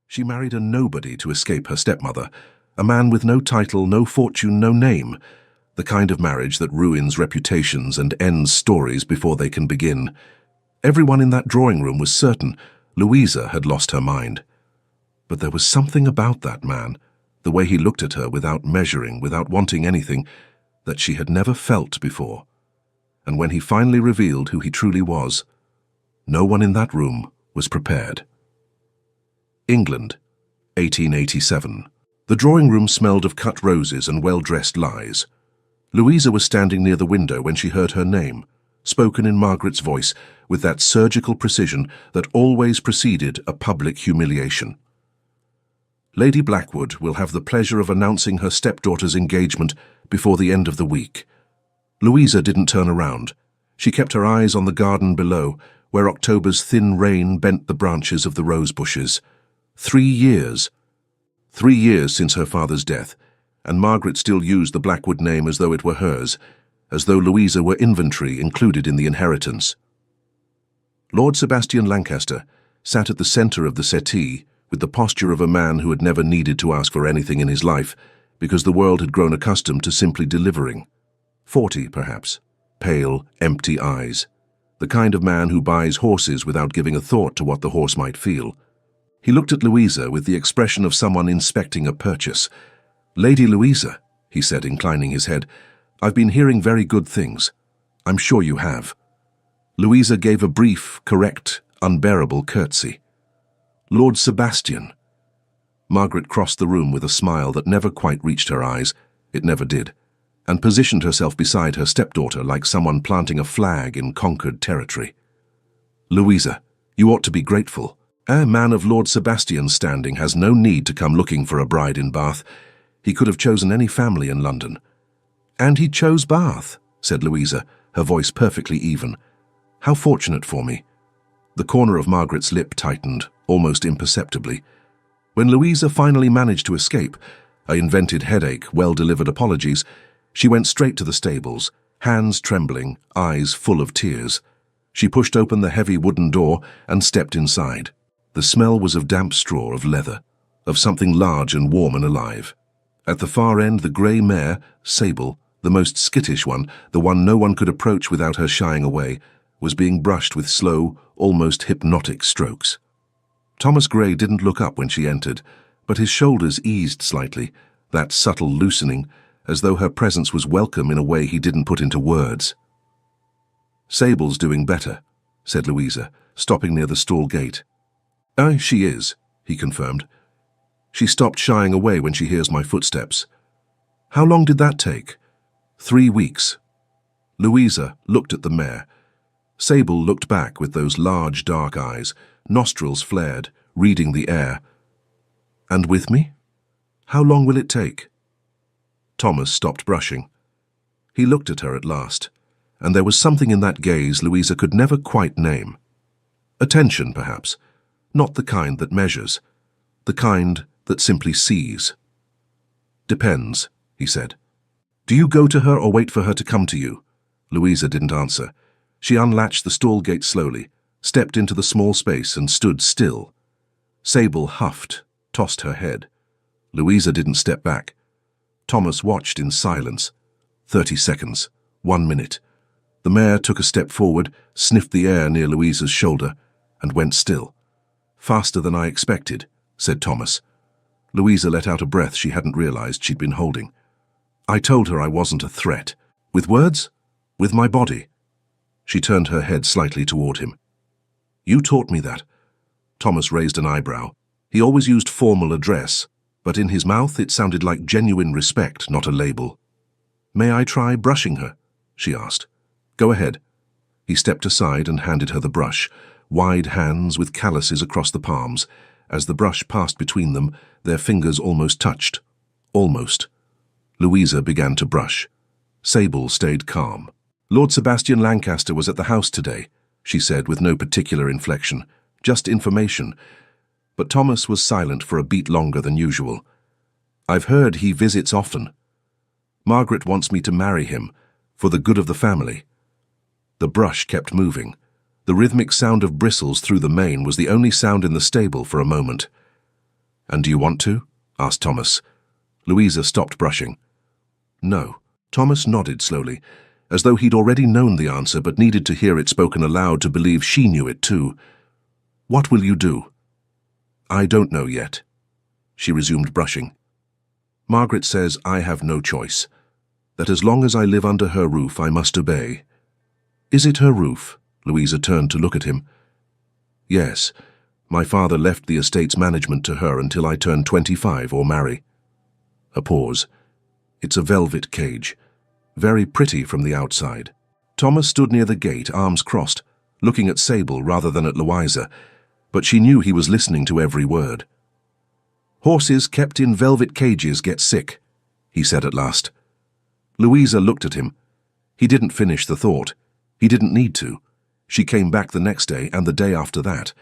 She married a nobody to escape her stepmother, a man with no title, no fortune, no name, the kind of marriage that ruins reputations and ends stories before they can begin. Everyone in that drawing room was certain Louisa had lost her mind. But there was something about that man, the way he looked at her without measuring, without wanting anything, that she had never felt before. And when he finally revealed who he truly was, no one in that room was prepared. England, 1887. The drawing room smelled of cut roses and well-dressed lies. Louisa was standing near the window when she heard her name, spoken in Margaret's voice with that surgical precision that always preceded a public humiliation. Lady Blackwood will have the pleasure of announcing her stepdaughter's engagement before the end of the week. Louisa didn't turn around. She kept her eyes on the garden below, where October's thin rain bent the branches of the rose bushes. 3 years. 3 years since her father's death, and Margaret still used the Blackwood name as though it were hers, as though Louisa were inventory included in the inheritance. Lord Sebastian Lancaster sat at the centre of the settee with the posture of a man who had never needed to ask for anything in his life because the world had grown accustomed to simply delivering. 40, perhaps. Pale, empty eyes. The kind of man who buys horses without giving a thought to what the horse might feel. He looked at Louisa with the expression of someone inspecting a purchase. "Lady Louisa," he said, inclining his head, "I've been hearing very good things. I'm sure you have." Louisa gave a brief, correct, unbearable curtsy. "Lord Sebastian." Margaret crossed the room with a smile that never quite reached her eyes, it never did, and positioned herself beside her stepdaughter like someone planting a flag in conquered territory. "Louisa, you ought to be grateful. A man of Lord Sebastian's standing has no need to come looking for a bride in Bath. He could have chosen any family in London." "And he chose Bath," said Louisa, her voice perfectly even. "How fortunate for me." The corner of Margaret's lip tightened, almost imperceptibly. When Louisa finally managed to escape, a invented headache, well-delivered apologies, she went straight to the stables, hands trembling, eyes full of tears. She pushed open the heavy wooden door and stepped inside. The smell was of damp straw, of leather, of something large and warm and alive. At the far end, the grey mare, Sable, the most skittish one, the one no one could approach without her shying away, was being brushed with slow, almost hypnotic strokes. Thomas Gray didn't look up when she entered, but his shoulders eased slightly, that subtle loosening, as though her presence was welcome in a way he didn't put into words. "Sable's doing better," said Louisa, stopping near the stall gate. "Aye, she is," he confirmed. "She stopped shying away when she hears my footsteps." "How long did that take?" 3 weeks. Louisa looked at the mare. Sable looked back with those large dark eyes, nostrils flared, reading the air. "And with me? How long will it take?" Thomas stopped brushing. He looked at her at last, and there was something in that gaze Louisa could never quite name. Attention, perhaps. Not the kind that measures. The kind that simply sees. "Depends," he said. "Do you go to her or wait for her to come to you?" Louisa didn't answer. She unlatched the stall gate slowly, stepped into the small space and stood still. Sable huffed, tossed her head. Louisa didn't step back. Thomas watched in silence. 30 seconds. 1 minute. The mare took a step forward, sniffed the air near Louisa's shoulder, and went still. "Faster than I expected," said Thomas. Louisa let out a breath she hadn't realized she'd been holding. "I told her I wasn't a threat." "With words? With my body?" She turned her head slightly toward him. "You taught me that." Thomas raised an eyebrow. He always used formal address, but in his mouth it sounded like genuine respect, not a label. "May I try brushing her?" she asked. "Go ahead." He stepped aside and handed her the brush, wide hands with calluses across the palms. As the brush passed between them, their fingers almost touched. Almost. Louisa began to brush. Sable stayed calm. "Lord Sebastian Lancaster was at the house today," she said with no particular inflection. "Just information." But Thomas was silent for a beat longer than usual. "I've heard he visits often. Margaret wants me to marry him, for the good of the family." The brush kept moving. The rhythmic sound of bristles through the mane was the only sound in the stable for a moment. "And do you want to?" asked Thomas. Louisa stopped brushing. "No." Thomas nodded slowly, as though he'd already known the answer but needed to hear it spoken aloud to believe she knew it too. "What will you do?" "I don't know yet." She resumed brushing. "Margaret says I have no choice, that as long as I live under her roof I must obey." "Is it her roof?" Louisa turned to look at him. "Yes. My father left the estate's management to her until I turned 25 or marry." A pause. "It's a velvet cage. Very pretty from the outside." Thomas stood near the gate, arms crossed, looking at Sable rather than at Louisa, but she knew he was listening to every word. "Horses kept in velvet cages get sick," he said at last. Louisa looked at him. He didn't finish the thought. He didn't need to. She came back the next day and the day after that.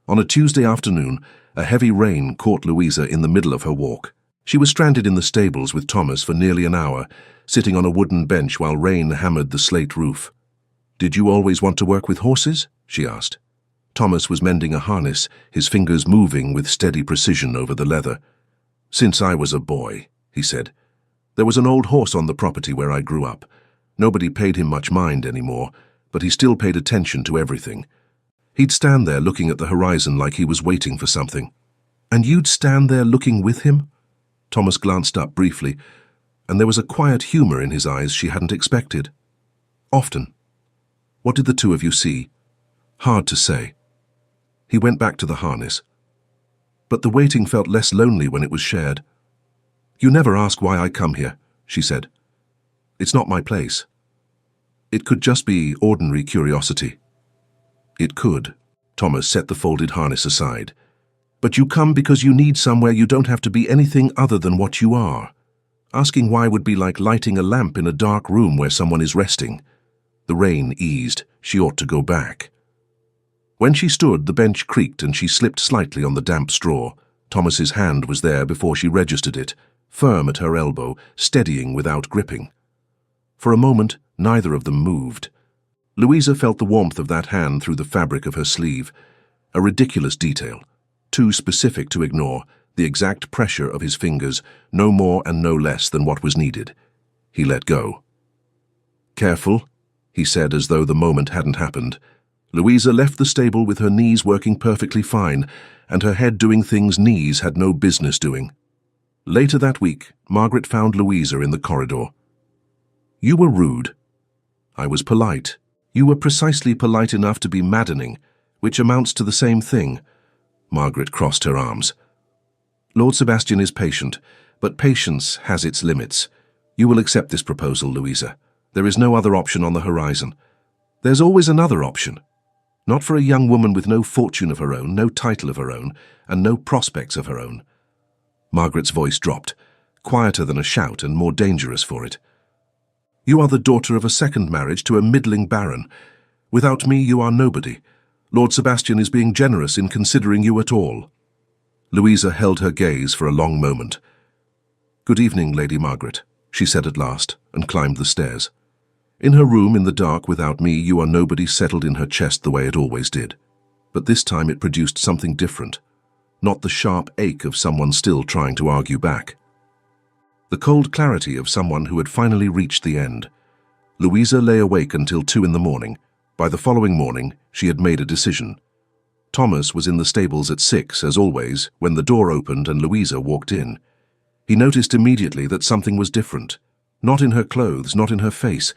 On a Tuesday afternoon, a heavy rain caught Louisa in the middle of her walk. She was stranded in the stables with Thomas for nearly an hour, sitting on a wooden bench while rain hammered the slate roof. "Did you always want to work with horses?" she asked. Thomas was mending a harness, his fingers moving with steady precision over the leather. "Since I was a boy," he said. "There was an old horse on the property where I grew up. Nobody paid him much mind anymore, but he still paid attention to everything. He'd stand there looking at the horizon like he was waiting for something." "And you'd stand there looking with him?" Thomas glanced up briefly, and there was a quiet humor in his eyes she hadn't expected. "Often." "What did the two of you see?" "Hard to say." He went back to the harness. "But the waiting felt less lonely when it was shared." "You never ask why I come here," she said. "It's not my place." "It could just be ordinary curiosity." "It could." Thomas set the folded harness aside. "But you come because you need somewhere you don't have to be anything other than what you are. Asking why would be like lighting a lamp in a dark room where someone is resting." The rain eased. She ought to go back. When she stood, the bench creaked and she slipped slightly on the damp straw. Thomas's hand was there before she registered it, firm at her elbow, steadying without gripping. For a moment, neither of them moved. Louisa felt the warmth of that hand through the fabric of her sleeve. A ridiculous detail, too specific to ignore, the exact pressure of his fingers, no more and no less than what was needed. He let go. "Careful," he said as though the moment hadn't happened. Louisa left the stable with her knees working perfectly fine, and her head doing things knees had no business doing. Later that week, Margaret found Louisa in the corridor. "You were rude." "I was polite." "You were precisely polite enough to be maddening, which amounts to the same thing." Margaret crossed her arms. "Lord Sebastian is patient, but patience has its limits. You will accept this proposal, Louisa. There is no other option on the horizon." "There's always another option." "Not for a young woman with no fortune of her own, no title of her own, and no prospects of her own." Margaret's voice dropped, quieter than a shout and more dangerous for it. "You are the daughter of a second marriage to a middling baron. Without me you are nobody. Lord Sebastian is being generous in considering you at all." Louisa held her gaze for a long moment. "Good evening, Lady Margaret," she said at last, and climbed the stairs. In her room in the dark without me, you are nobody settled in her chest the way it always did. But this time it produced something different, not the sharp ache of someone still trying to argue back. The cold clarity of someone who had finally reached the end. Louisa lay awake until 2 in the morning. By the following morning, she had made a decision. Thomas was in the stables at 6, as always, when the door opened and Louisa walked in. He noticed immediately that something was different. Not in her clothes, not in her face,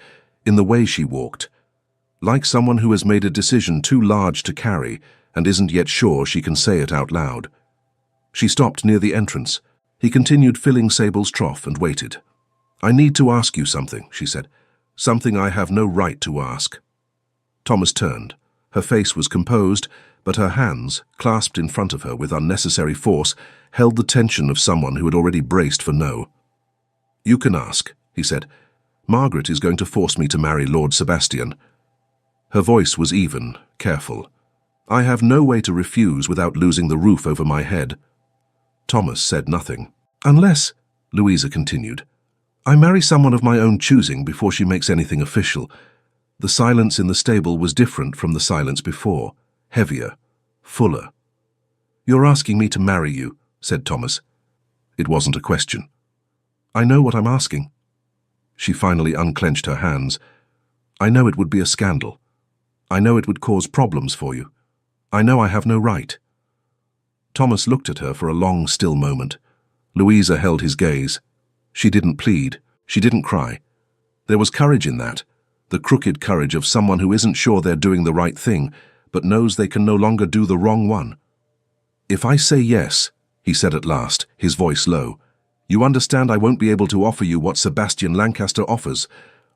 in the way she walked. Like someone who has made a decision too large to carry and isn't yet sure she can say it out loud. She stopped near the entrance. He continued filling Sable's trough and waited. "I need to ask you something," she said. "Something I have no right to ask." Thomas turned. Her face was composed, but her hands, clasped in front of her with unnecessary force, held the tension of someone who had already braced for no. "You can ask," he said. "Margaret is going to force me to marry Lord Sebastian." Her voice was even, careful. "I have no way to refuse without losing the roof over my head." Thomas said nothing. "Unless," Louisa continued, "I marry someone of my own choosing before she makes anything official." The silence in the stable was different from the silence before, heavier, fuller. "You're asking me to marry you," said Thomas. It wasn't a question. I know what I'm asking. She finally unclenched her hands. I know it would be a scandal. I know it would cause problems for you. I know I have no right. Thomas looked at her for a long, still moment. Louisa held his gaze. She didn't plead. She didn't cry. There was courage in that, the crooked courage of someone who isn't sure they're doing the right thing, but knows they can no longer do the wrong one. If I say yes, he said at last, his voice low, you understand I won't be able to offer you what Sebastian Lancaster offers.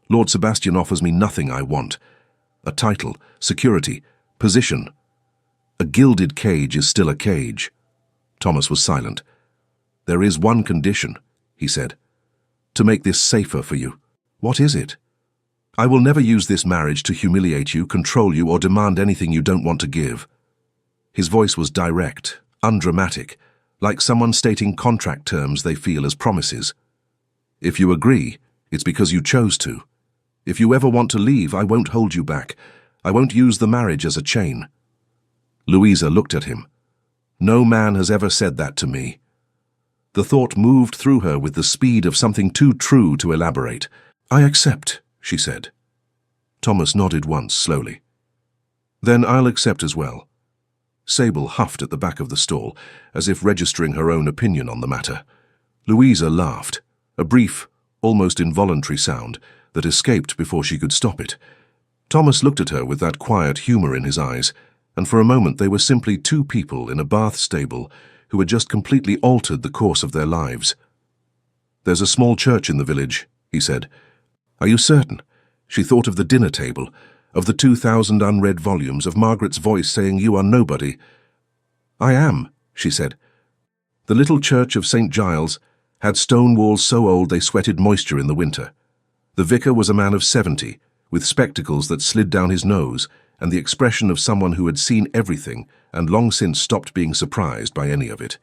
Lord Sebastian offers me nothing I want. A title, security, position. A gilded cage is still a cage. Thomas was silent. There is one condition, he said. To make this safer for you. What is it? I will never use this marriage to humiliate you, control you, or demand anything you don't want to give. His voice was direct, undramatic, like someone stating contract terms they feel as promises. If you agree, it's because you chose to. If you ever want to leave, I won't hold you back. I won't use the marriage as a chain. Louisa looked at him. No man has ever said that to me. The thought moved through her with the speed of something too true to elaborate. I accept, she said. Thomas nodded once, slowly. Then I'll accept as well. Sable huffed at the back of the stall, as if registering her own opinion on the matter. Louisa laughed, a brief, almost involuntary sound that escaped before she could stop it. Thomas looked at her with that quiet humor in his eyes, and for a moment they were simply two people in a Bath stable who had just completely altered the course of their lives. There's a small church in the village, he said. Are you certain? She thought of the dinner table, of the 2,000 unread volumes, of Margaret's voice saying you are nobody. I am, she said. The little church of St. Giles had stone walls so old they sweated moisture in the winter. The vicar was a man of 70, with spectacles that slid down his nose, and the expression of someone who had seen everything and long since stopped being surprised by any of it.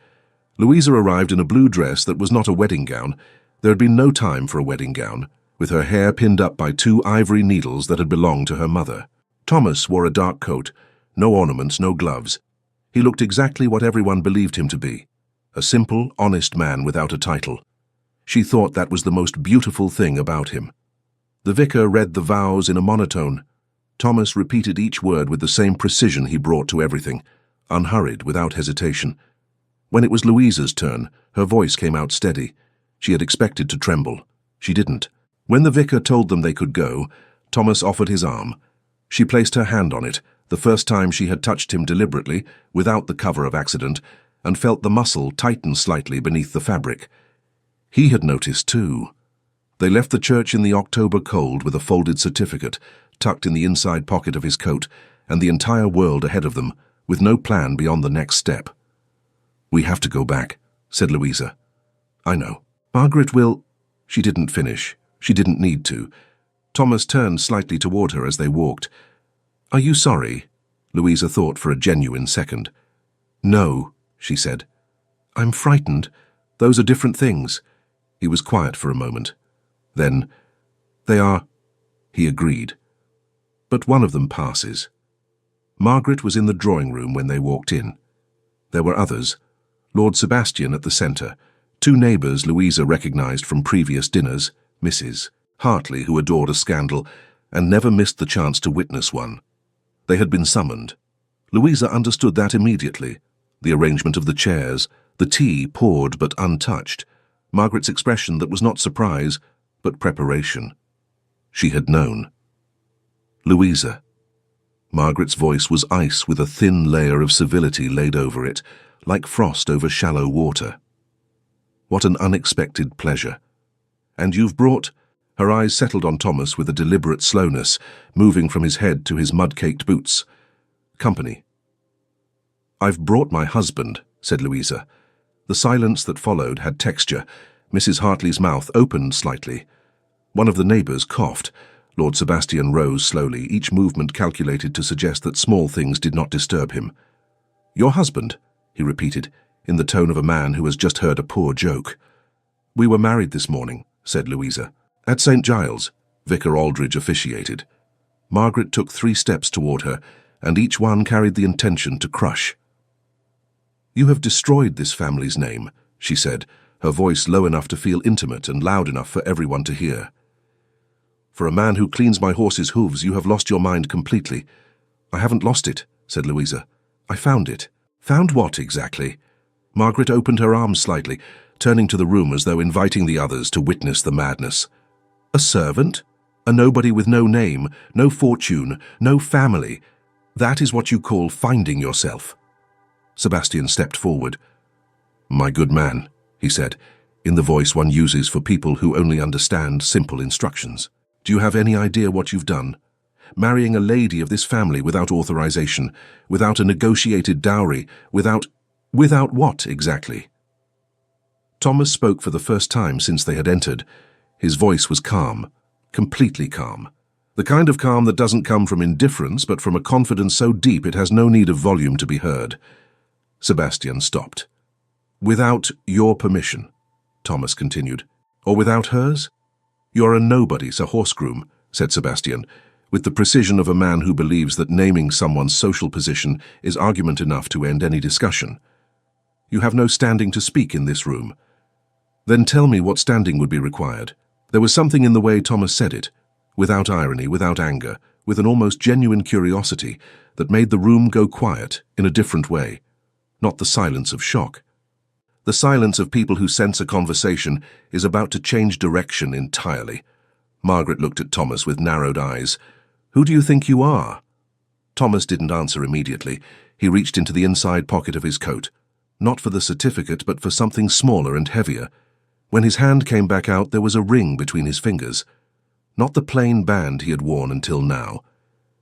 Louisa arrived in a blue dress that was not a wedding gown. There had been no time for a wedding gown, with her hair pinned up by 2 ivory needles that had belonged to her mother. Thomas wore a dark coat, no ornaments, no gloves. He looked exactly what everyone believed him to be, a simple, honest man without a title. She thought that was the most beautiful thing about him. The vicar read the vows in a monotone. Thomas repeated each word with the same precision he brought to everything, unhurried, without hesitation. When it was Louisa's turn, her voice came out steady. She had expected to tremble. She didn't. When the vicar told them they could go, Thomas offered his arm. She placed her hand on it, the first time she had touched him deliberately, without the cover of accident, and felt the muscle tighten slightly beneath the fabric. He had noticed too. They left the church in the October cold with a folded certificate, tucked in the inside pocket of his coat, and the entire world ahead of them, with no plan beyond the next step. We have to go back, said Louisa. I know. Margaret will... She didn't finish. She didn't need to. Thomas turned slightly toward her as they walked. Are you sorry? Louisa thought for a genuine second. No, she said. I'm frightened. Those are different things. He was quiet for a moment. Then, they are... He agreed. But one of them passes. Margaret was in the drawing room when they walked in. There were others. Lord Sebastian at the centre, 2 neighbours Louisa recognised from previous dinners, Mrs. Hartley, who adored a scandal and never missed the chance to witness one. They had been summoned. Louisa understood that immediately. The arrangement of the chairs, the tea poured but untouched, Margaret's expression that was not surprise, but preparation. She had known. Louisa. Margaret's voice was ice with a thin layer of civility laid over it, like frost over shallow water. What an unexpected pleasure. And you've brought... Her eyes settled on Thomas with a deliberate slowness, moving from his head to his mud-caked boots. Company. I've brought my husband, said Louisa. The silence that followed had texture. Mrs. Hartley's mouth opened slightly. One of the neighbours coughed. Lord Sebastian rose slowly, each movement calculated to suggest that small things did not disturb him. Your husband, he repeated, in the tone of a man who has just heard a poor joke. We were married this morning, said Louisa. At St. Giles, Vicar Aldridge officiated. Margaret took 3 steps toward her, and each one carried the intention to crush. "You have destroyed this family's name," she said, her voice low enough to feel intimate and loud enough for everyone to hear. "For a man who cleans my horse's hooves, you have lost your mind completely." "I haven't lost it," said Louisa. "I found it." "Found what, exactly?" Margaret opened her arms slightly, turning to the room as though inviting the others to witness the madness. "A servant? A nobody with no name, no fortune, no family. That is what you call finding yourself?" Sebastian stepped forward. "My good man," he said, in the voice one uses for people who only understand simple instructions. "Do you have any idea what you've done? Marrying a lady of this family without authorization, without a negotiated dowry, without what, exactly?" Thomas spoke for the first time since they had entered. His voice was calm, completely calm. The kind of calm that doesn't come from indifference, but from a confidence so deep it has no need of volume to be heard. Sebastian stopped. "Without your permission," Thomas continued. "Or without hers?" "You're a nobody, Sir Horsegroom," said Sebastian, with the precision of a man who believes that naming someone's social position is argument enough to end any discussion. "You have no standing to speak in this room." "Then tell me what standing would be required." There was something in the way Thomas said it, without irony, without anger, with an almost genuine curiosity, that made the room go quiet in a different way. Not the silence of shock. The silence of people who sense a conversation is about to change direction entirely. Margaret looked at Thomas with narrowed eyes. "Who do you think you are?" Thomas didn't answer immediately. He reached into the inside pocket of his coat. Not for the certificate, but for something smaller and heavier. When his hand came back out, there was a ring between his fingers. Not the plain band he had worn until now.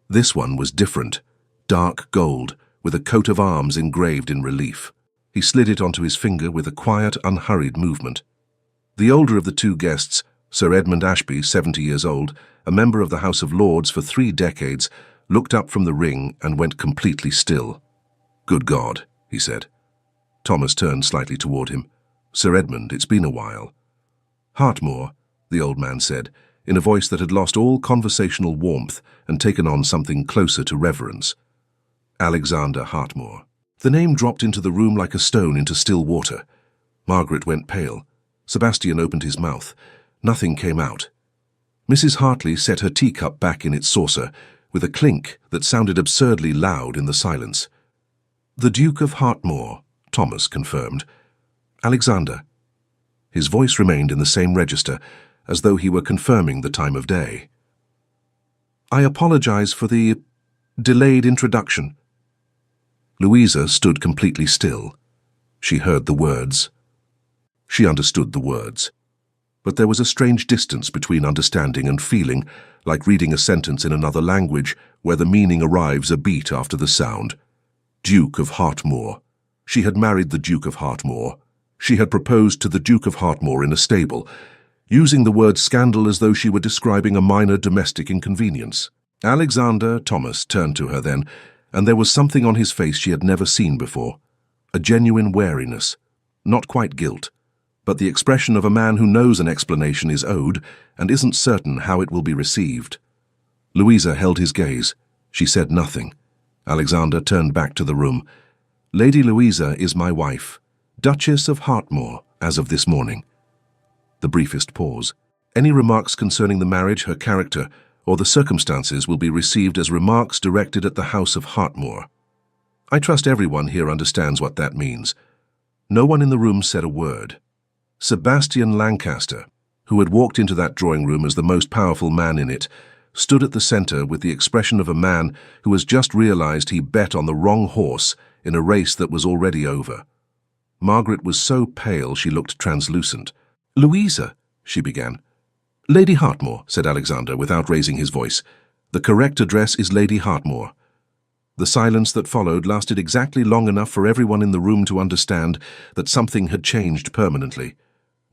This one was different, dark gold, with a coat of arms engraved in relief. He slid it onto his finger with a quiet, unhurried movement. The older of the two guests, Sir Edmund Ashby, 70 years old, a member of the House of Lords for 3 decades, looked up from the ring and went completely still. "Good God," he said. Thomas turned slightly toward him. "Sir Edmund, it's been a while." "Hartmore," the old man said, in a voice that had lost all conversational warmth and taken on something closer to reverence. "Alexander Hartmore." The name dropped into the room like a stone into still water. Margaret went pale. Sebastian opened his mouth. Nothing came out. Mrs. Hartley set her teacup back in its saucer, with a clink that sounded absurdly loud in the silence. "The Duke of Hartmore," Thomas confirmed. "Alexander." His voice remained in the same register, as though he were confirming the time of day. "I apologize for the delayed introduction." Louisa stood completely still. She heard the words. She understood the words. But there was a strange distance between understanding and feeling, like reading a sentence in another language, where the meaning arrives a beat after the sound. Duke of Hartmore. She had married the Duke of Hartmore. She had proposed to the Duke of Hartmore in a stable, using the word scandal as though she were describing a minor domestic inconvenience. Alexander, Thomas turned to her then, and there was something on his face she had never seen before. A genuine wariness. Not quite guilt, but the expression of a man who knows an explanation is owed and isn't certain how it will be received. Louisa held his gaze. She said nothing. Alexander turned back to the room. "Lady Louisa is my wife, Duchess of Hartmore, as of this morning." The briefest pause. Any remarks concerning the marriage, her character, or the circumstances will be received as remarks directed at the House of Hartmore. I trust everyone here understands what that means. No one in the room said a word. Sebastian Lancaster, who had walked into that drawing room as the most powerful man in it, stood at the center with the expression of a man who has just realized he bet on the wrong horse in a race that was already over. Margaret was so pale she looked translucent. "Louisa," she began. "Lady Hartmore," said Alexander without raising his voice. "The correct address is Lady Hartmore." The silence that followed lasted exactly long enough for everyone in the room to understand that something had changed permanently.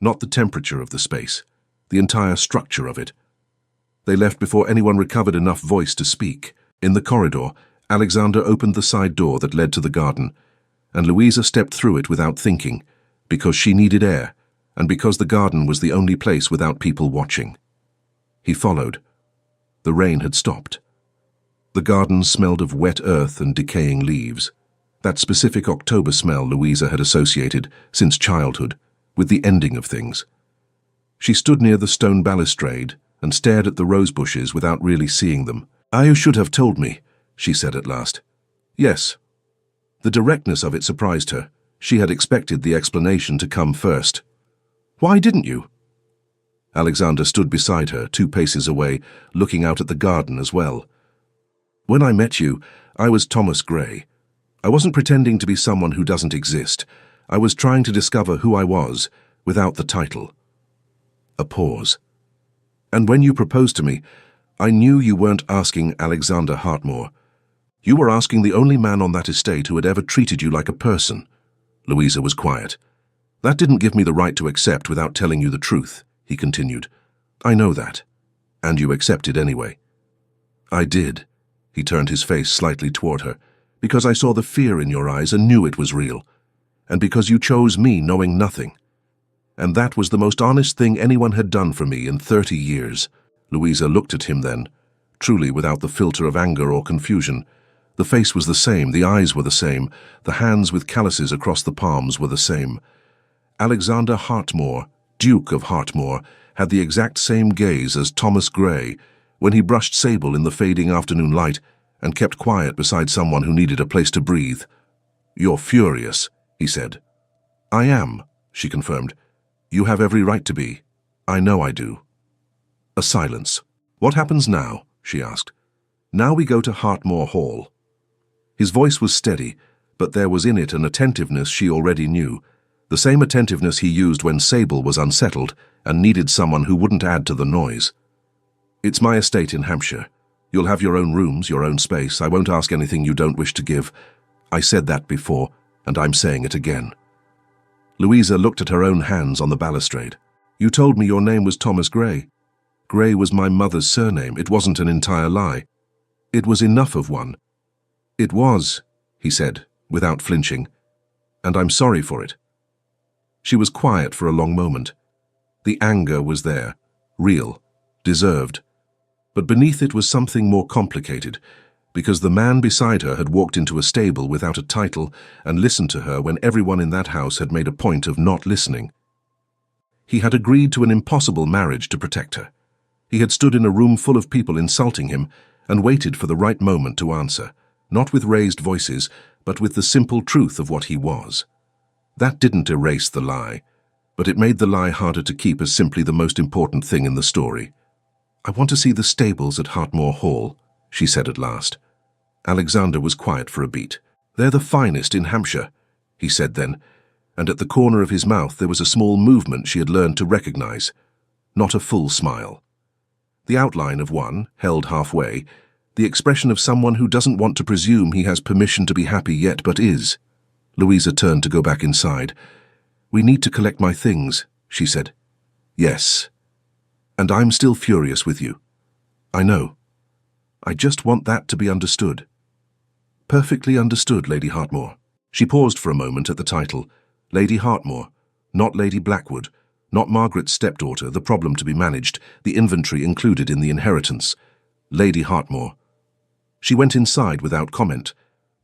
Not the temperature of the space, the entire structure of it. They left before anyone recovered enough voice to speak. In the corridor, Alexander opened the side door that led to the garden, and Louisa stepped through it without thinking, because she needed air, and because the garden was the only place without people watching. He followed. The rain had stopped. The garden smelled of wet earth and decaying leaves. that specific October smell Louisa had associated, since childhood, with the ending of things. She stood near the stone balustrade and stared at the rose bushes without really seeing them. "You should have told me," she said at last. "Yes." The directness of it surprised her. She had expected the explanation to come first. "Why didn't you?" Alexander stood beside her, 2 paces away, looking out at the garden as well. "When I met you, I was Thomas Gray. I wasn't pretending to be someone who doesn't exist. I was trying to discover who I was, without the title." A pause. "And when you proposed to me, I knew you weren't asking Alexander Hartmore. You were asking the only man on that estate who had ever treated you like a person." Louisa was quiet. "That didn't give me the right to accept without telling you the truth," he continued. "I know that. And you accepted anyway." "I did." He turned his face slightly toward her. "Because I saw the fear in your eyes and knew it was real. And because you chose me knowing nothing. And that was the most honest thing anyone had done for me in 30 years. Louisa looked at him then, truly without the filter of anger or confusion. The face was the same, the eyes were the same, the hands with calluses across the palms were the same. Alexander Hartmore, Duke of Hartmore, had the exact same gaze as Thomas Gray when he brushed sable in the fading afternoon light and kept quiet beside someone who needed a place to breathe. "You're furious," he said. "I am," she confirmed. "You have every right to be. I know I do." A silence. "What happens now?" she asked. "Now we go to Hartmore Hall." His voice was steady, but there was in it an attentiveness she already knew, the same attentiveness he used when Sable was unsettled and needed someone who wouldn't add to the noise. "It's my estate in Hampshire. You'll have your own rooms, your own space. I won't ask anything you don't wish to give. I said that before, and I'm saying it again." Louisa looked at her own hands on the balustrade. "You told me your name was Thomas Gray. Gray was my mother's surname. It wasn't an entire lie. It was enough of one." "It was," he said, without flinching, "and I'm sorry for it." She was quiet for a long moment. The anger was there, real, deserved. But beneath it was something more complicated, because the man beside her had walked into a stable without a title and listened to her when everyone in that house had made a point of not listening. He had agreed to an impossible marriage to protect her. He had stood in a room full of people insulting him and waited for the right moment to answer, not with raised voices, but with the simple truth of what he was. That didn't erase the lie, but it made the lie harder to keep as simply the most important thing in the story. "I want to see the stables at Hartmore Hall," she said at last. Alexander was quiet for a beat. "They're the finest in Hampshire," he said then, and at the corner of his mouth there was a small movement she had learned to recognize, not a full smile. The outline of one, held halfway, the expression of someone who doesn't want to presume he has permission to be happy yet but is. Louisa turned to go back inside. "We need to collect my things," she said. "Yes. And I'm still furious with you. I know. I just want that to be understood." "Perfectly understood, Lady Hartmore." She paused for a moment at the title. Lady Hartmore, not Lady Blackwood, not Margaret's stepdaughter, the problem to be managed, the inventory included in the inheritance. Lady Hartmore. She went inside without comment,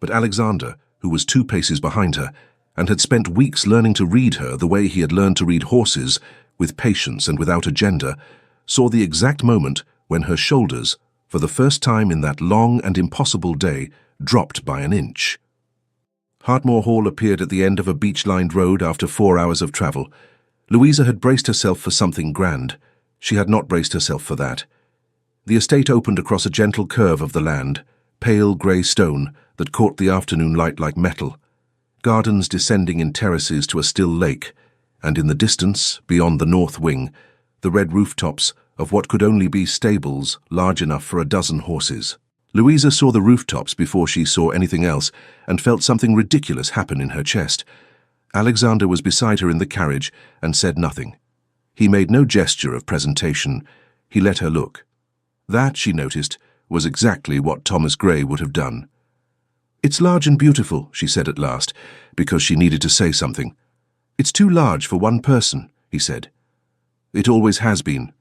but Alexander, who was 2 paces behind her, and had spent weeks learning to read her the way he had learned to read horses, with patience and without agenda, saw the exact moment when her shoulders, for the first time in that long and impossible day, dropped by an inch. Hartmore Hall appeared at the end of a beach-lined road after 4 hours of travel. Louisa had braced herself for something grand. She had not braced herself for that. The estate opened across a gentle curve of the land, pale grey stone that caught the afternoon light like metal, gardens descending in terraces to a still lake, and in the distance, beyond the north wing, the red rooftops of what could only be stables large enough for a dozen horses. Louisa saw the rooftops before she saw anything else and felt something ridiculous happen in her chest. Alexander was beside her in the carriage and said nothing. He made no gesture of presentation. He let her look. That, she noticed, was exactly what Thomas Gray would have done. "It's large and beautiful," she said at last, because she needed to say something. "It's too large for one person," he said. "It always has been."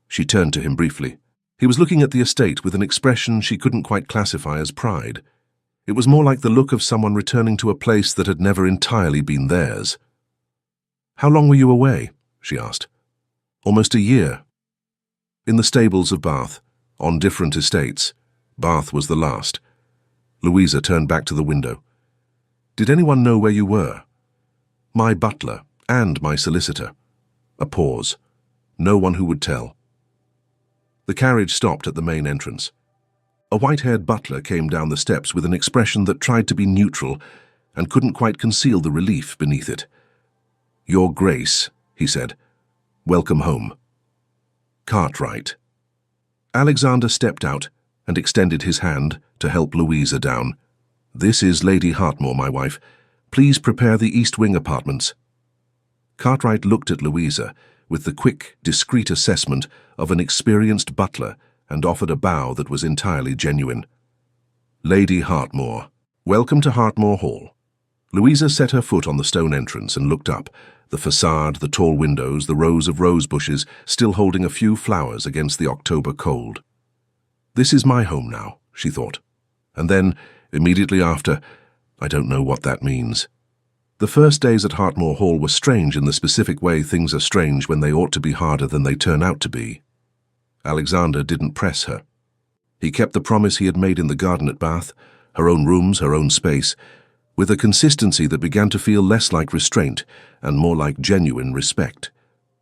She turned to him briefly. He was looking at the estate with an expression she couldn't quite classify as pride. It was more like the look of someone returning to a place that had never entirely been theirs. "How long were you away?" she asked. "Almost a year." "In the stables of Bath, on different estates. Bath was the last." Louisa turned back to the window. "Did anyone know where you were?" "My butler and my solicitor." A pause. No one who would tell. The carriage stopped at the main entrance. A white-haired butler came down the steps with an expression that tried to be neutral and couldn't quite conceal the relief beneath it. "Your Grace," he said. "Welcome home." Cartwright. Alexander stepped out and extended his hand to help Louisa down. "This is Lady Hartmore, my wife. Please prepare the East Wing apartments." Cartwright looked at Louisa with the quick, discreet assessment of an experienced butler and offered a bow that was entirely genuine. "Lady Hartmore, welcome to Hartmore Hall." Louisa set her foot on the stone entrance and looked up, the facade, the tall windows, the rows of rose bushes still holding a few flowers against the October cold. "This is my home now," she thought. And then, immediately after, I don't know what that means. The first days at Hartmore Hall were strange in the specific way things are strange when they ought to be harder than they turn out to be. Alexander didn't press her. He kept the promise he had made in the garden at Bath, her own rooms, her own space, with a consistency that began to feel less like restraint and more like genuine respect.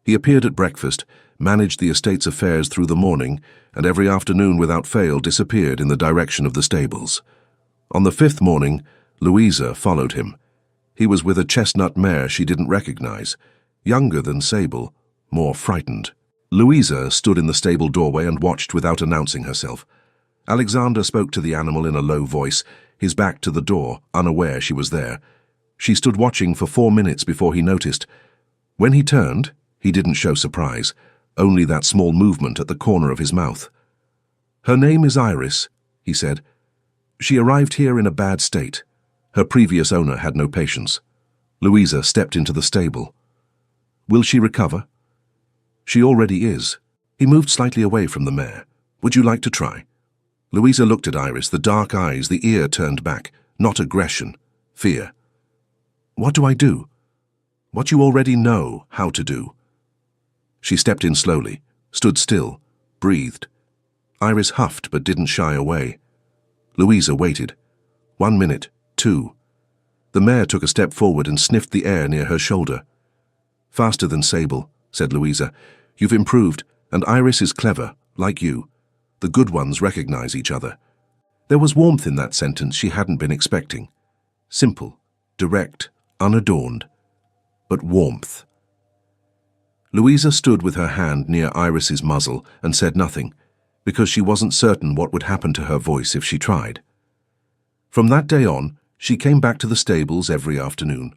He appeared at breakfast, managed the estate's affairs through the morning, and every afternoon without fail disappeared in the direction of the stables. On the fifth morning, Louisa followed him. He was with a chestnut mare she didn't recognize, younger than Sable, more frightened. Louisa stood in the stable doorway and watched without announcing herself. Alexander spoke to the animal in a low voice, his back to the door, unaware she was there. She stood watching for 4 minutes before he noticed. When he turned, he didn't show surprise, only that small movement at the corner of his mouth. "Her name is Iris," he said. "She arrived here in a bad state. Her previous owner had no patience." Louisa stepped into the stable. "Will she recover?" "She already is." He moved slightly away from the mare. "Would you like to try?" Louisa looked at Iris, the dark eyes, the ear turned back, not aggression, fear. "What do I do?" "What you already know how to do." She stepped in slowly, stood still, breathed. Iris huffed but didn't shy away. Louisa waited. 1 minute, 2. The mare took a step forward and sniffed the air near her shoulder. "Faster than Sable," said Louisa. "You've improved, and Iris is clever, like you. The good ones recognize each other." There was warmth in that sentence she hadn't been expecting. Simple, direct, unadorned, but warmth. Louisa stood with her hand near Iris's muzzle and said nothing, because she wasn't certain what would happen to her voice if she tried. From that day on, she came back to the stables every afternoon.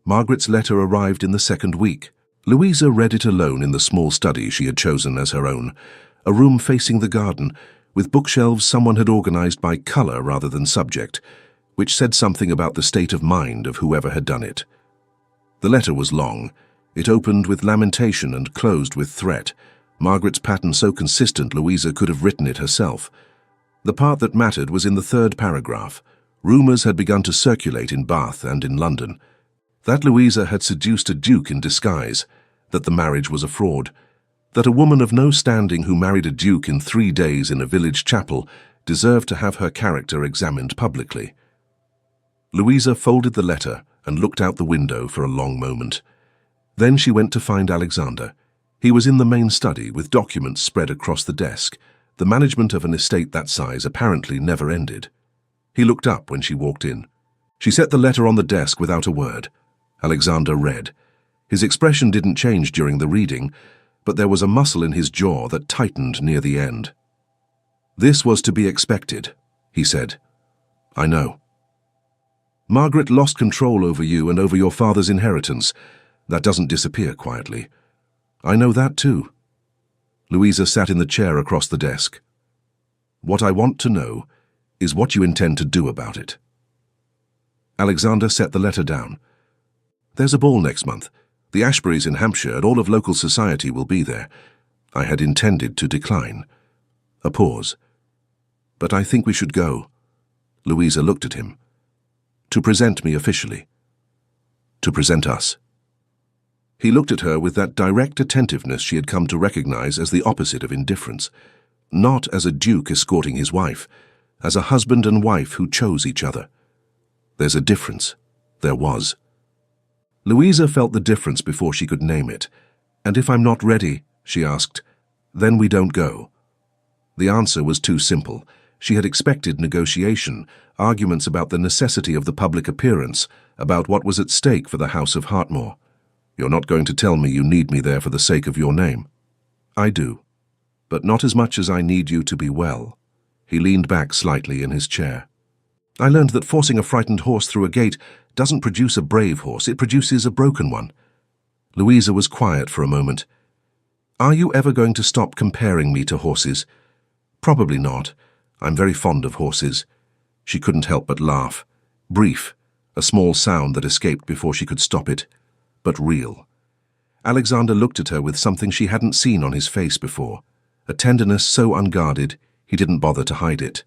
Margaret's letter arrived in the second week. Louisa read it alone in the small study she had chosen as her own, a room facing the garden, with bookshelves someone had organized by color rather than subject, which said something about the state of mind of whoever had done it. The letter was long. It opened with lamentation and closed with threat, Margaret's pattern so consistent Louisa could have written it herself. The part that mattered was in the third paragraph. Rumours had begun to circulate in Bath and in London. That Louisa had seduced a duke in disguise, that the marriage was a fraud, that a woman of no standing who married a duke in 3 days in a village chapel deserved to have her character examined publicly. Louisa folded the letter and looked out the window for a long moment. Then she went to find Alexander. He was in the main study with documents spread across the desk. The management of an estate that size apparently never ended. He looked up when she walked in. She set the letter on the desk without a word. Alexander read. His expression didn't change during the reading, but there was a muscle in his jaw that tightened near the end. "This was to be expected," he said. "I know. Margaret lost control over you and over your father's inheritance. That doesn't disappear quietly. I know that too." Louisa sat in the chair across the desk. "What I want to know is what you intend to do about it." Alexander set the letter down. "There's a ball next month. The Ashburys in Hampshire and all of local society will be there. I had intended to decline." A pause. "But I think we should go." Louisa looked at him. To present me officially. To present us. He looked at her with that direct attentiveness she had come to recognize as the opposite of indifference. Not as a duke escorting his wife, as a husband and wife who chose each other. There's a difference. There was. Louisa felt the difference before she could name it. And if I'm not ready, she asked, then we don't go. The answer was too simple. She had expected negotiation, arguments about the necessity of the public appearance, about what was at stake for the House of Hartmore. You're not going to tell me you need me there for the sake of your name. I do. But not as much as I need you to be well. He leaned back slightly in his chair. I learned that forcing a frightened horse through a gate doesn't produce a brave horse, it produces a broken one. Louisa was quiet for a moment. Are you ever going to stop comparing me to horses? Probably not. I'm very fond of horses. She couldn't help but laugh. Brief, a small sound that escaped before she could stop it, but real. Alexander looked at her with something she hadn't seen on his face before, a tenderness so unguarded he didn't bother to hide it.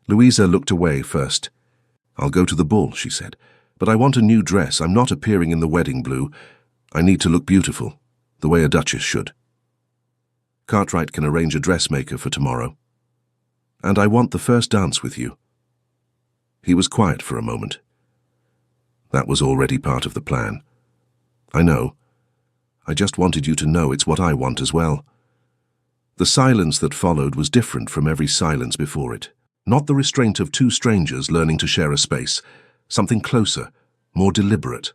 Louisa looked away first. I'll go to the ball, she said, but I want a new dress. I'm not appearing in the wedding blue. I need to look beautiful, the way a duchess should. Cartwright can arrange a dressmaker for tomorrow. And I want the first dance with you. He was quiet for a moment. That was already part of the plan. I know. I just wanted you to know it's what I want as well. The silence that followed was different from every silence before it. Not the restraint of two strangers learning to share a space. Something closer, more deliberate.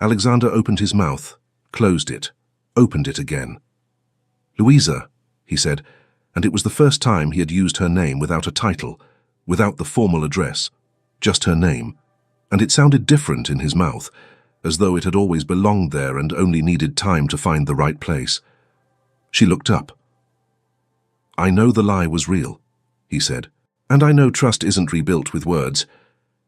Alexander opened his mouth, closed it, opened it again. Louisa, he said, and it was the first time he had used her name without a title, without the formal address, just her name, and it sounded different in his mouth, as though it had always belonged there and only needed time to find the right place. She looked up. I know the lie was real, he said, and I know trust isn't rebuilt with words,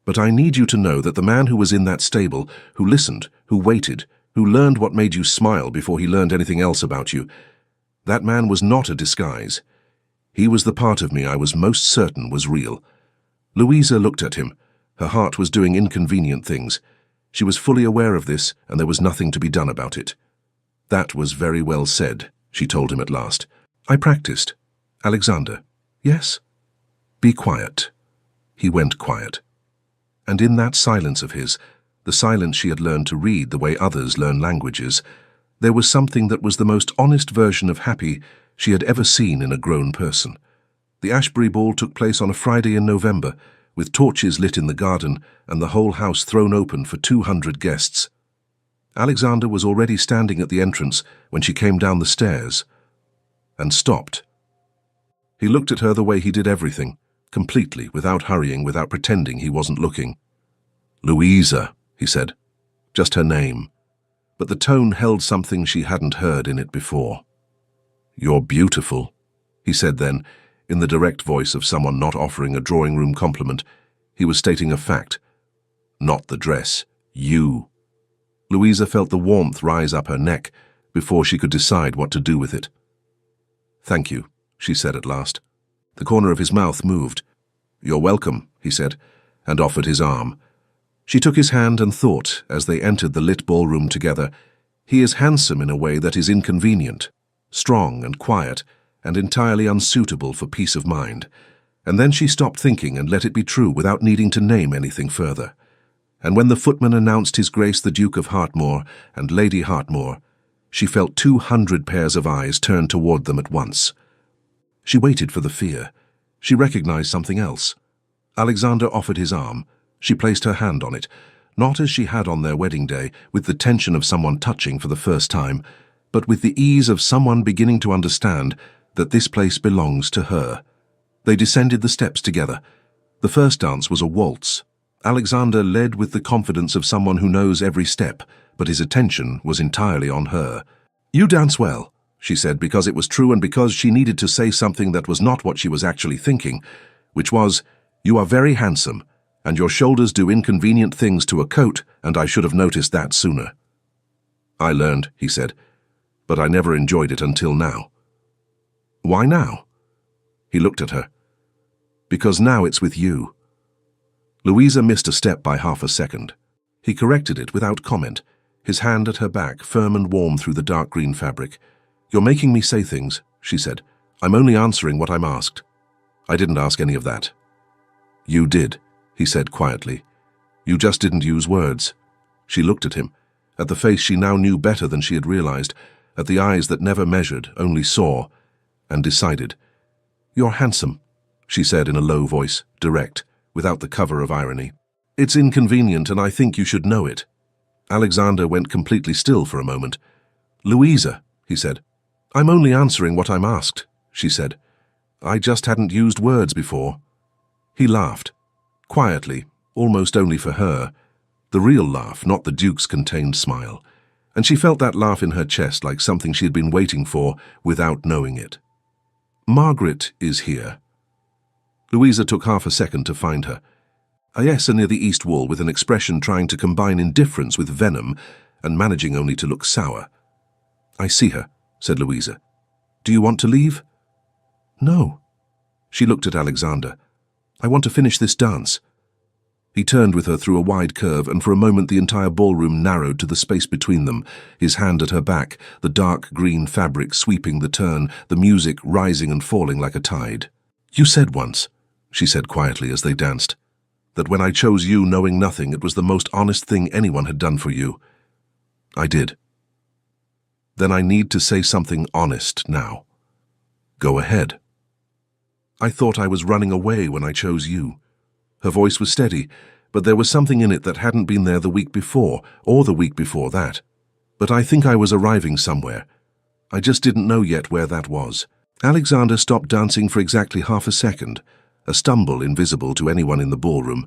but I need you to know that the man who was in that stable, who listened, who waited, who learned what made you smile before he learned anything else about you, that man was not a disguise. He was the part of me I was most certain was real. Louisa looked at him. Her heart was doing inconvenient things. She was fully aware of this, and there was nothing to be done about it. That was very well said, she told him at last. I practiced. Alexander. Yes? Be quiet. He went quiet. And in that silence of his, the silence she had learned to read the way others learn languages, there was something that was the most honest version of happy she had ever seen in a grown person. The Ashbury ball took place on a Friday in November, with torches lit in the garden and the whole house thrown open for 200 guests. Alexander was already standing at the entrance when she came down the stairs and stopped. He looked at her the way he did everything, completely, without hurrying, without pretending he wasn't looking. Louisa, he said, just her name, but the tone held something she hadn't heard in it before. You're beautiful, he said then, in the direct voice of someone not offering a drawing-room compliment. He was stating a fact. Not the dress, you. Louisa felt the warmth rise up her neck before she could decide what to do with it. Thank you, she said at last. The corner of his mouth moved. You're welcome, he said, and offered his arm. She took his hand and thought, as they entered the lit ballroom together, he is handsome in a way that is inconvenient, strong and quiet, and entirely unsuitable for peace of mind. And then she stopped thinking and let it be true without needing to name anything further. And when the footman announced His Grace the Duke of Hartmore and Lady Hartmore, she felt 200 pairs of eyes turn toward them at once. She waited for the fear. She recognized something else. Alexander offered his arm. She placed her hand on it, not as she had on their wedding day, with the tension of someone touching for the first time, but with the ease of someone beginning to understand that this place belongs to her. They descended the steps together. The first dance was a waltz. Alexander led with the confidence of someone who knows every step, but his attention was entirely on her. You dance well, she said, because it was true and because she needed to say something that was not what she was actually thinking, which was, you are very handsome, and your shoulders do inconvenient things to a coat, and I should have noticed that sooner. I learned, he said, but I never enjoyed it until now. Why now? He looked at her. Because now it's with you. Louisa missed a step by half a second. He corrected it without comment, his hand at her back, firm and warm through the dark green fabric. "You're making me say things," she said. "I'm only answering what I'm asked." "I didn't ask any of that." "You did," he said quietly. "You just didn't use words." She looked at him, at the face she now knew better than she had realized, at the eyes that never measured, only saw, and decided. "You're handsome," she said in a low voice, direct, without the cover of irony. "It's inconvenient, and I think you should know it." Alexander went completely still for a moment. "Louisa," he said. "I'm only answering what I'm asked," she said. "I just hadn't used words before." He laughed, quietly, almost only for her. The real laugh, not the Duke's contained smile. And she felt that laugh in her chest like something she had been waiting for without knowing it. "Margaret is here." Louisa took half a second to find her. Ayesa near the east wall, with an expression trying to combine indifference with venom and managing only to look sour. "I see her," said Louisa. "Do you want to leave?" "No." She looked at Alexander. "I want to finish this dance." He turned with her through a wide curve, and for a moment the entire ballroom narrowed to the space between them, his hand at her back, the dark green fabric sweeping the turn, the music rising and falling like a tide. "You said once," she said quietly as they danced, "that when I chose you knowing nothing, it was the most honest thing anyone had done for you." "I did." "Then I need to say something honest now." "Go ahead." "I thought I was running away when I chose you." Her voice was steady, but there was something in it that hadn't been there the week before, or the week before that. "But I think I was arriving somewhere. I just didn't know yet where that was." Alexander stopped dancing for exactly half a second, a stumble invisible to anyone in the ballroom,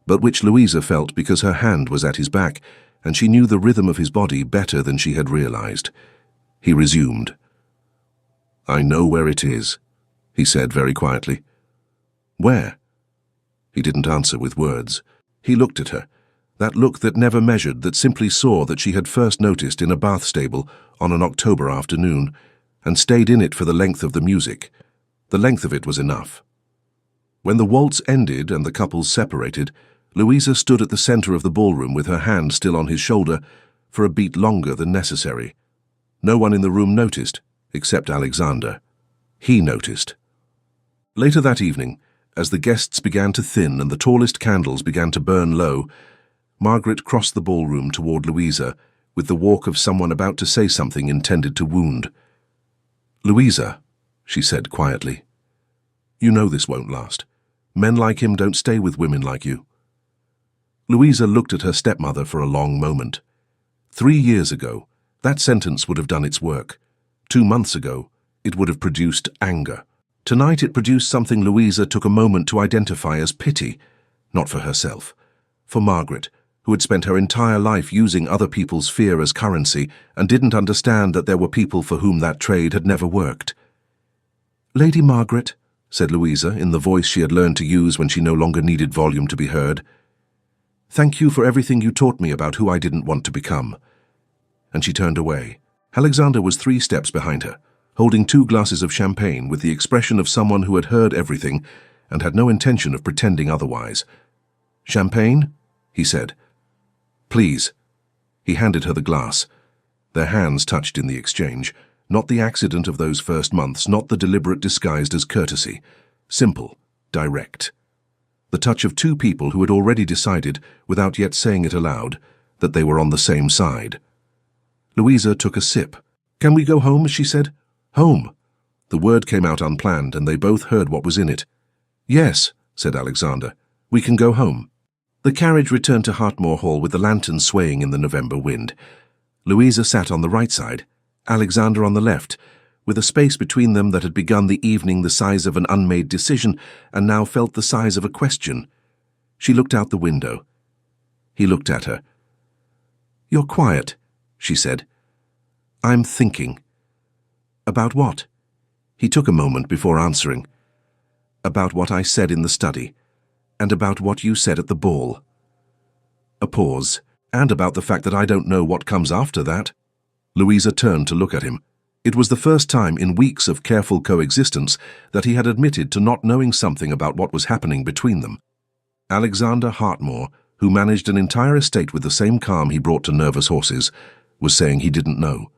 but which Louisa felt because her hand was at his back, and she knew the rhythm of his body better than she had realized. He resumed. "I know where it is," he said very quietly. "Where?" He didn't answer with words. He looked at her, that look that never measured, that simply saw, that she had first noticed in a bath stable on an October afternoon, and stayed in it for the length of the music. The length of it was enough. When the waltz ended and the couples separated, Louisa stood at the center of the ballroom with her hand still on his shoulder for a beat longer than necessary. No one in the room noticed, except Alexander. He noticed. Later that evening, as the guests began to thin and the tallest candles began to burn low, Margaret crossed the ballroom toward Louisa with the walk of someone about to say something intended to wound. "Louisa," she said quietly, "you know this won't last. Men like him don't stay with women like you." Louisa looked at her stepmother for a long moment. 3 years ago, that sentence would have done its work. 2 months ago, it would have produced anger. Tonight it produced something Louisa took a moment to identify as pity, not for herself, for Margaret, who had spent her entire life using other people's fear as currency and didn't understand that there were people for whom that trade had never worked. "Lady Margaret," said Louisa in the voice she had learned to use when she no longer needed volume to be heard, "thank you for everything you taught me about who I didn't want to become." And she turned away. Alexander was 3 steps behind her, holding 2 glasses of champagne with the expression of someone who had heard everything and had no intention of pretending otherwise. "Champagne?" he said. "Please." He handed her the glass. Their hands touched in the exchange, not the accident of those first months, not the deliberate disguised as courtesy. Simple, direct. The touch of 2 people who had already decided, without yet saying it aloud, that they were on the same side. Louisa took a sip. "Can we go home?" she said. "Home." The word came out unplanned, and they both heard what was in it. "Yes," said Alexander. "We can go home." The carriage returned to Hartmore Hall with the lantern swaying in the November wind. Louisa sat on the right side, Alexander on the left, with a space between them that had begun the evening the size of an unmade decision and now felt the size of a question. She looked out the window. He looked at her. "You're quiet," she said. "I'm thinking." "About what?" He took a moment before answering. "About what I said in the study, and about what you said at the ball." A pause, "and about the fact that I don't know what comes after that." Louisa turned to look at him. It was the first time in weeks of careful coexistence that he had admitted to not knowing something about what was happening between them. Alexander Hartmore, who managed an entire estate with the same calm he brought to nervous horses, was saying he didn't know.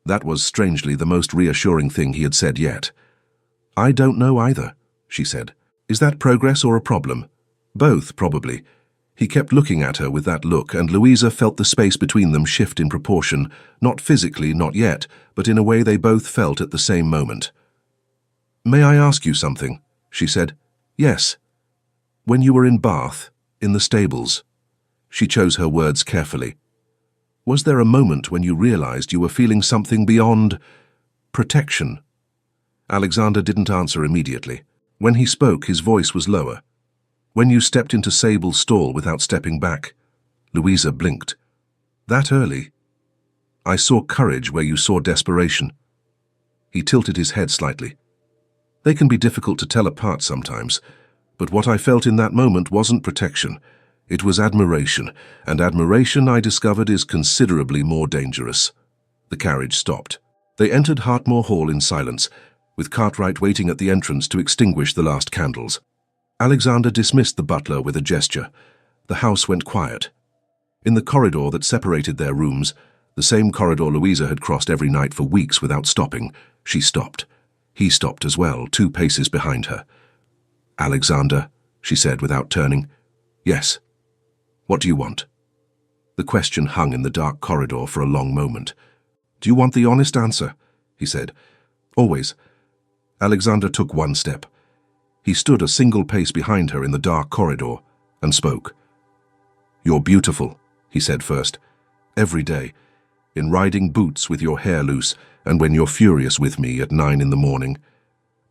That was strangely the most reassuring thing he had said yet. "I don't know either," she said. "Is that progress or a problem?" "Both, probably." He kept looking at her with that look, and Louisa felt the space between them shift in proportion, not physically, not yet, but in a way they both felt at the same moment. "May I ask you something?" she said. "Yes." "When you were in Bath, in the stables," she chose her words carefully, "was there a moment when you realized you were feeling something beyond protection?" Alexander didn't answer immediately. When he spoke, his voice was lower. "When you stepped into Sable's stall without stepping back." Louisa blinked. "That early?" "I saw courage where you saw desperation." He tilted his head slightly. "They can be difficult to tell apart sometimes, but what I felt in that moment wasn't protection. It was admiration, and admiration, I discovered, is considerably more dangerous." The carriage stopped. They entered Hartmore Hall in silence, with Cartwright waiting at the entrance to extinguish the last candles. Alexander dismissed the butler with a gesture. The house went quiet. In the corridor that separated their rooms, the same corridor Louisa had crossed every night for weeks without stopping, she stopped. He stopped as well, 2 paces behind her. "Alexander," she said without turning. "Yes." "What do you want?" The question hung in the dark corridor for a long moment. "Do you want the honest answer?" he said. "Always." Alexander took 1 step. He stood a single pace behind her in the dark corridor and spoke. "You're beautiful," he said first. "Every day. In riding boots with your hair loose, and when you're furious with me at 9 in the morning.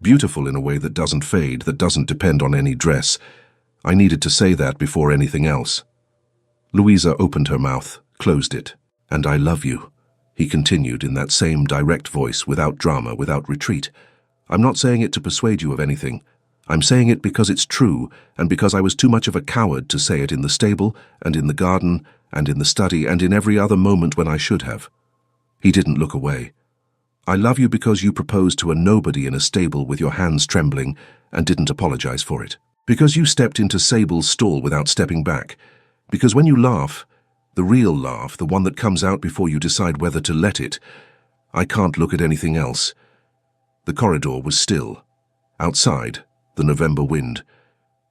Beautiful in a way that doesn't fade, that doesn't depend on any dress. I needed to say that before anything else." Louisa opened her mouth, closed it. "And I love you," he continued in that same direct voice, without drama, without retreat. "I'm not saying it to persuade you of anything. I'm saying it because it's true, and because I was too much of a coward to say it in the stable, and in the garden, and in the study, and in every other moment when I should have." He didn't look away. "I love you because you proposed to a nobody in a stable with your hands trembling, and didn't apologize for it. Because you stepped into Sable's stall without stepping back. Because when you laugh, the real laugh, the one that comes out before you decide whether to let it, I can't look at anything else." The corridor was still. Outside, the November wind.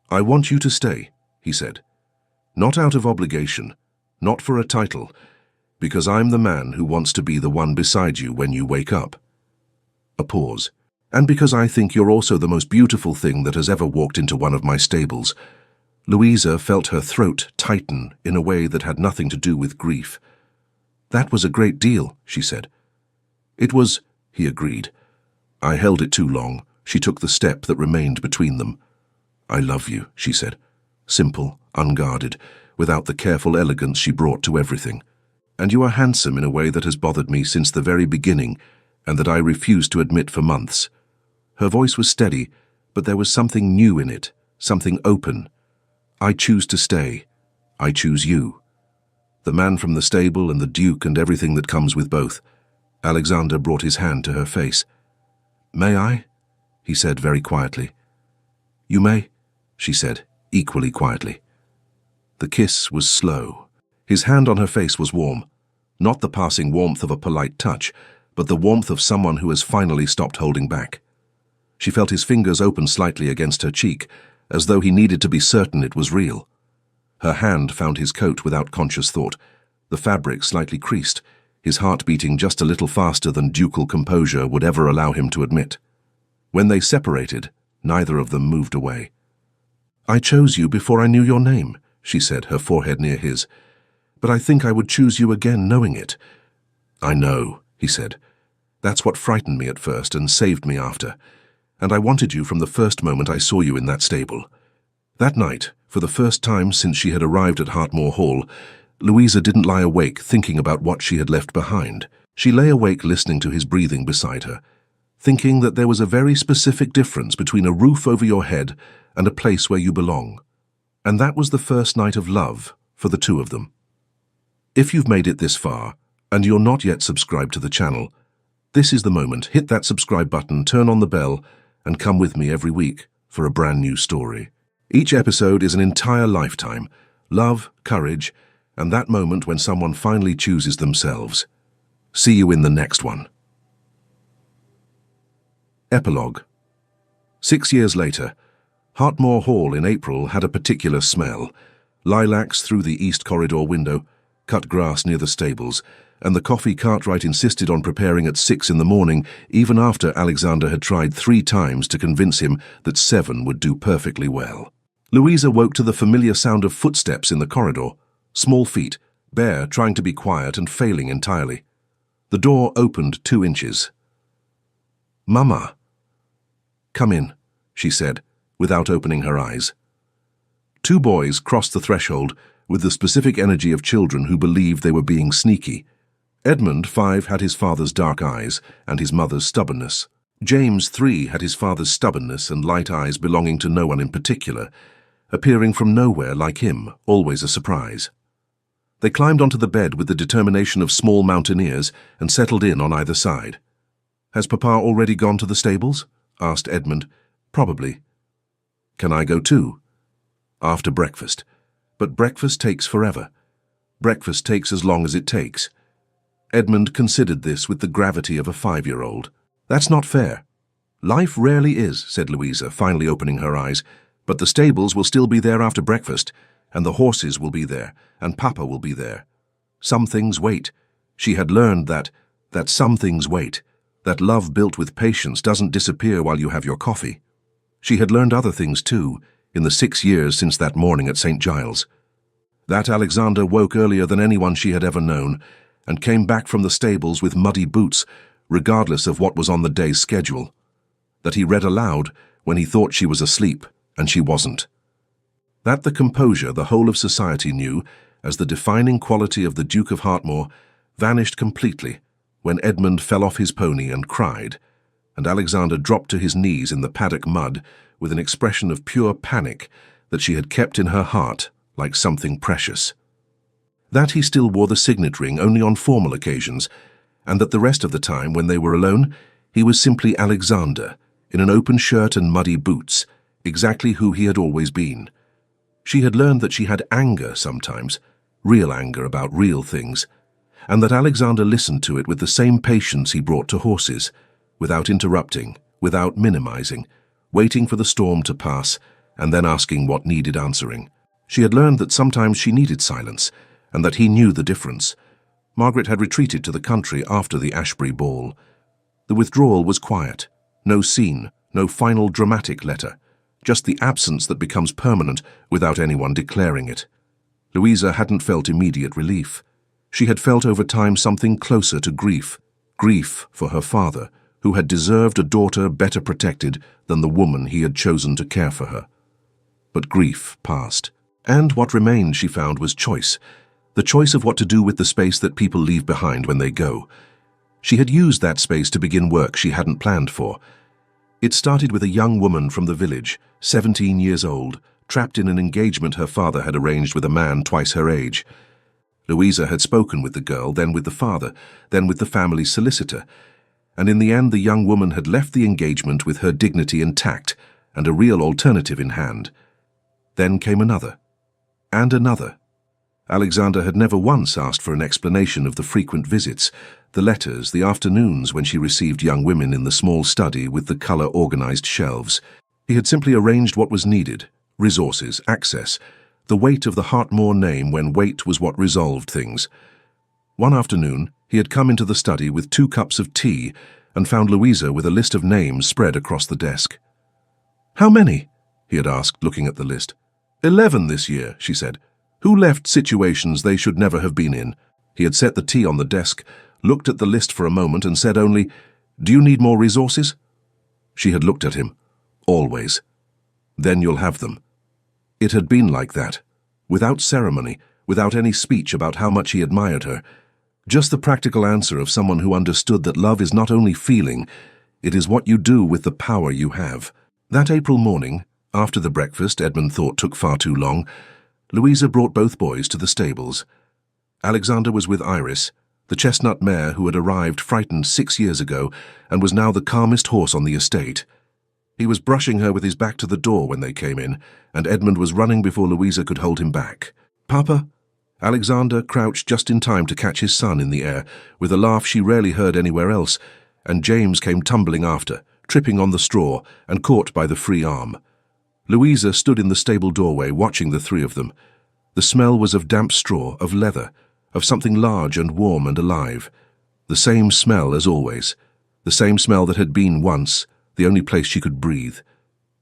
"I want you to stay," he said. "Not out of obligation, not for a title, because I'm the man who wants to be the one beside you when you wake up." A pause. "And because I think you're also the most beautiful thing that has ever walked into one of my stables." Louisa felt her throat tighten in a way that had nothing to do with grief. "That was a great deal," she said. "It was," he agreed. "I held it too long." She took the step that remained between them. "I love you," she said. Simple, unguarded, without the careful elegance she brought to everything. "And you are handsome in a way that has bothered me since the very beginning, and that I refused to admit for months." Her voice was steady, but there was something new in it, something open. "I choose to stay. I choose you." The man from the stable and the Duke and everything that comes with both. Alexander brought his hand to her face. "May I?" he said very quietly. "You may," she said, equally quietly. The kiss was slow. His hand on her face was warm. Not the passing warmth of a polite touch, but the warmth of someone who has finally stopped holding back. She felt his fingers open slightly against her cheek, as though he needed to be certain it was real. Her hand found his coat without conscious thought, the fabric slightly creased, his heart beating just a little faster than ducal composure would ever allow him to admit. When they separated, neither of them moved away. "I chose you before I knew your name," she said, her forehead near his. "But I think I would choose you again knowing it." "I know," he said. "That's what frightened me at first and saved me after. And I wanted you from the first moment I saw you in that stable." That night, for the first time since she had arrived at Hartmore Hall, Louisa didn't lie awake thinking about what she had left behind. She lay awake listening to his breathing beside her, thinking that there was a very specific difference between a roof over your head and a place where you belong. And that was the first night of love for the two of them. If you've made it this far, and you're not yet subscribed to the channel, this is the moment. Hit that subscribe button, turn on the bell, and come with me every week for a brand new story. Each episode is an entire lifetime. Love, courage, and that moment when someone finally chooses themselves. See you in the next one. Epilogue. 6 years later, Hartmore Hall in April had a particular smell. Lilacs through the east corridor window, cut grass near the stables, and the coffee Cartwright insisted on preparing at 6 in the morning, even after Alexander had tried 3 times to convince him that 7 would do perfectly well. Louisa woke to the familiar sound of footsteps in the corridor, small feet, bare, trying to be quiet and failing entirely. The door opened 2 inches. "Mama." "Come in," she said, without opening her eyes. 2 boys crossed the threshold with the specific energy of children who believed they were being sneaky. Edmund, 5, had his father's dark eyes and his mother's stubbornness. James, 3, had his father's stubbornness and light eyes belonging to no one in particular, appearing from nowhere like him, always a surprise. They climbed onto the bed with the determination of small mountaineers and settled in on either side. "Has Papa already gone to the stables?" asked Edmund. "Probably." "Can I go too?" "After breakfast. But breakfast takes forever. Breakfast takes as long as it takes." Edmund considered this with the gravity of a 5-year-old. "That's not fair." "Life rarely is," said Louisa, finally opening her eyes. "But the stables will still be there after breakfast, and the horses will be there, and Papa will be there. Some things wait." She had learned that some things wait, that love built with patience doesn't disappear while you have your coffee. She had learned other things too, in the 6 years since that morning at St. Giles. That Alexander woke earlier than anyone she had ever known, and came back from the stables with muddy boots, regardless of what was on the day's schedule. That he read aloud when he thought she was asleep, and she wasn't. That the composure the whole of society knew as the defining quality of the Duke of Hartmore vanished completely when Edmund fell off his pony and cried, and Alexander dropped to his knees in the paddock mud with an expression of pure panic that she had kept in her heart like something precious. That he still wore the signet ring only on formal occasions, and that the rest of the time when they were alone, he was simply Alexander, in an open shirt and muddy boots, exactly who he had always been. She had learned that she had anger sometimes, real anger about real things, and that Alexander listened to it with the same patience he brought to horses, without interrupting, without minimizing, waiting for the storm to pass, and then asking what needed answering. She had learned that sometimes she needed silence, and that he knew the difference. Margaret had retreated to the country after the Ashbury ball. The withdrawal was quiet, no scene, no final dramatic letter, just the absence that becomes permanent without anyone declaring it. Louisa hadn't felt immediate relief. She had felt over time something closer to grief, grief for her father, who had deserved a daughter better protected than the woman he had chosen to care for her. But grief passed, and what remained, she found, was choice, the choice of what to do with the space that people leave behind when they go. She had used that space to begin work she hadn't planned for. It started with a young woman from the village, 17 years old, trapped in an engagement her father had arranged with a man twice her age. Louisa had spoken with the girl, then with the father, then with the family solicitor, and in the end the young woman had left the engagement with her dignity intact and a real alternative in hand. Then came another, and another. Alexander had never once asked for an explanation of the frequent visits, the letters, the afternoons when she received young women in the small study with the color-organized shelves. He had simply arranged what was needed, resources, access, the weight of the Hartmore name when weight was what resolved things. One afternoon, he had come into the study with 2 cups of tea and found Louisa with a list of names spread across the desk. "How many?" he had asked, looking at the list. 11 this year," she said. "Who left situations they should never have been in?" He had set the tea on the desk, looked at the list for a moment and said only, "Do you need more resources?" She had looked at him. "Always." "Then you'll have them." It had been like that, without ceremony, without any speech about how much he admired her. Just the practical answer of someone who understood that love is not only feeling, it is what you do with the power you have. That April morning, after the breakfast Edmund thought took far too long, Louisa brought both boys to the stables. Alexander was with Iris, the chestnut mare who had arrived frightened 6 years ago and was now the calmest horse on the estate. He was brushing her with his back to the door when they came in, and Edmund was running before Louisa could hold him back. "Papa?" Alexander crouched just in time to catch his son in the air, with a laugh she rarely heard anywhere else, and James came tumbling after, tripping on the straw and caught by the free arm. Louisa stood in the stable doorway watching the three of them. The smell was of damp straw, of leather, of something large and warm and alive. The same smell as always, the same smell that had been once the only place she could breathe.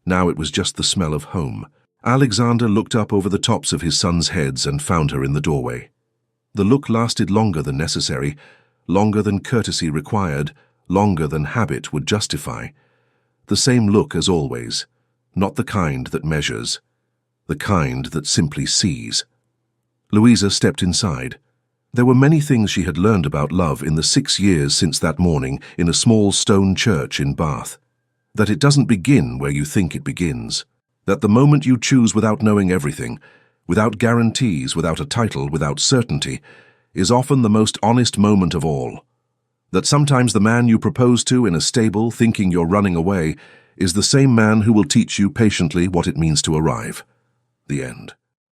Now it was just the smell of home. Alexander looked up over the tops of his sons' heads and found her in the doorway. The look lasted longer than necessary, longer than courtesy required, longer than habit would justify. The same look as always, not the kind that measures, the kind that simply sees. Louisa stepped inside. There were many things she had learned about love in the 6 years since that morning in a small stone church in Bath. That it doesn't begin where you think it begins. That the moment you choose without knowing everything, without guarantees, without a title, without certainty, is often the most honest moment of all. That sometimes the man you propose to in a stable, thinking you're running away, is the same man who will teach you patiently what it means to arrive. The end.